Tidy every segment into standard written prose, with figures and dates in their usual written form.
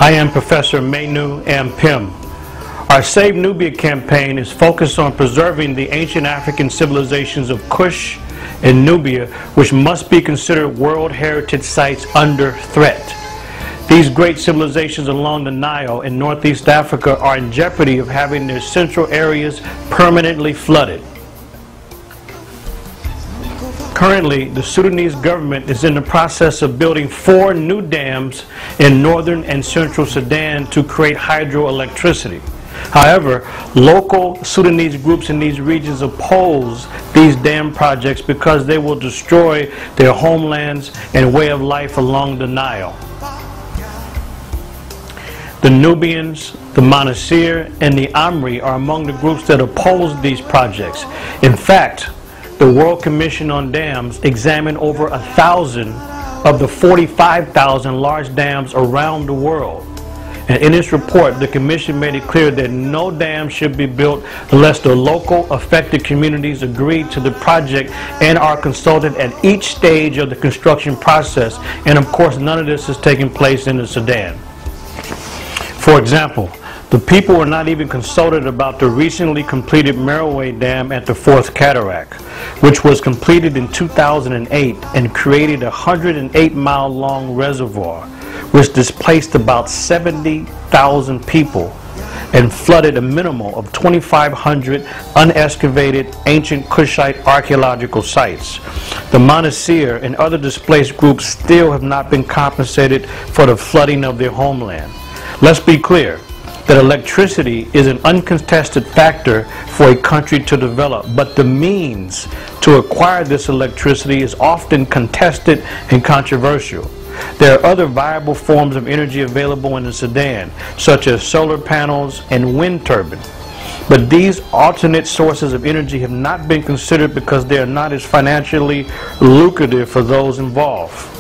I am Professor Manu Ampim. Our Save Nubia campaign is focused on preserving the ancient African civilizations of Kush and Nubia, which must be considered World Heritage Sites under threat. These great civilizations along the Nile in Northeast Africa are in jeopardy of having their central areas permanently flooded. Currently, the Sudanese government is in the process of building 4 new dams in northern and central Sudan to create hydroelectricity. However, local Sudanese groups in these regions oppose these dam projects because they will destroy their homelands and way of life along the Nile. The Nubians, the Manu, and the Amri are among the groups that oppose these projects. In fact, the World Commission on Dams examined over 1,000 of the 45,000 large dams around the world. And in its report, the Commission made it clear that no dam should be built unless the local affected communities agree to the project and are consulted at each stage of the construction process. And of course, none of this is taking place in the Sudan. For example, the people were not even consulted about the recently completed Merowe Dam at the 4th Cataract, which was completed in 2008 and created a 108-mile-long reservoir, which displaced about 70,000 people and flooded a minimum of 2,500 unexcavated ancient Kushite archaeological sites. The Manu and other displaced groups still have not been compensated for the flooding of their homeland. Let's be clear that electricity is an uncontested factor for a country to develop, but the means to acquire this electricity is often contested and controversial. There are other viable forms of energy available in the Sudan, such as solar panels and wind turbines. But these alternate sources of energy have not been considered because they are not as financially lucrative for those involved.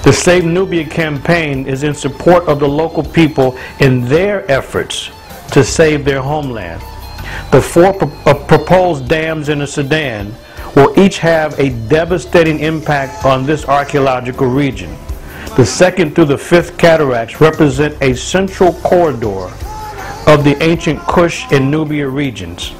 The Save Nubia campaign is in support of the local people in their efforts to save their homeland. The 4 proposed dams in the Sudan will each have a devastating impact on this archaeological region. The 2nd through the 5th cataracts represent a central corridor of the ancient Kush and Nubia regions.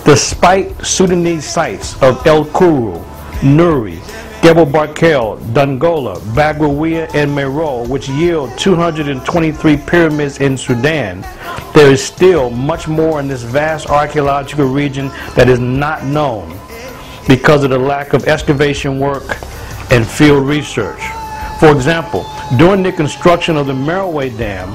Despite Sudanese sites of El Kuru, Nuri, Gebel Barkel, Dongola, Bagrawia, and Merowe, which yield 223 pyramids in Sudan, there is still much more in this vast archaeological region that is not known because of the lack of excavation work and field research. For example, during the construction of the Merowe Dam,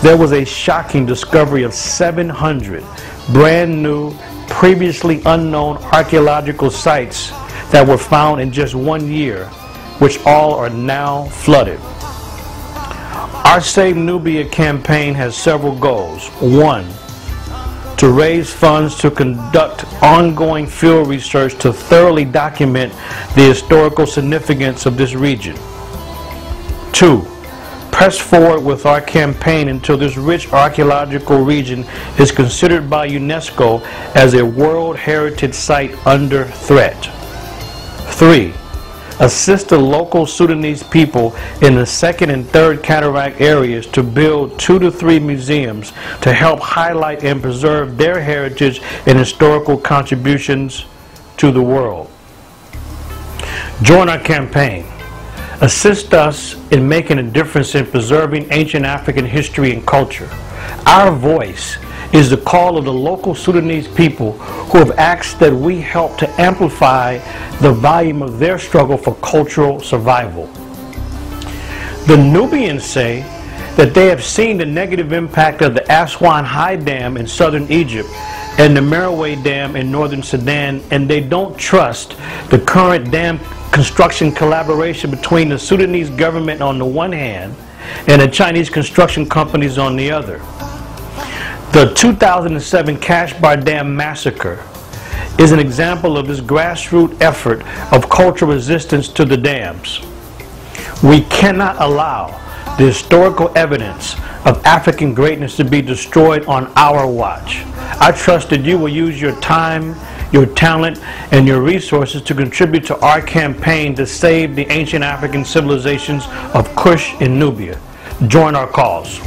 there was a shocking discovery of 700 brand new, previously unknown archaeological sites that were found in just 1 year, which all are now flooded. Our Save Nubia campaign has several goals. 1, to raise funds to conduct ongoing field research to thoroughly document the historical significance of this region. 2, press forward with our campaign until this rich archaeological region is considered by UNESCO as a World Heritage Site under threat. 3, assist the local Sudanese people in the 2nd and 3rd cataract areas to build 2 to 3 museums to help highlight and preserve their heritage and historical contributions to the world. Join our campaign. Assist us in making a difference in preserving ancient African history and culture. Our voice is the call of the local Sudanese people who have asked that we help to amplify the volume of their struggle for cultural survival. The Nubians say that they have seen the negative impact of the Aswan High Dam in southern Egypt and the Merowe Dam in northern Sudan, and they don't trust the current dam construction collaboration between the Sudanese government on the one hand and the Chinese construction companies on the other. The 2007 Kashbar Dam massacre is an example of this grassroots effort of cultural resistance to the dams. We cannot allow the historical evidence of African greatness to be destroyed on our watch. I trust that you will use your time, your talent, and your resources to contribute to our campaign to save the ancient African civilizations of Kush and Nubia. Join our cause.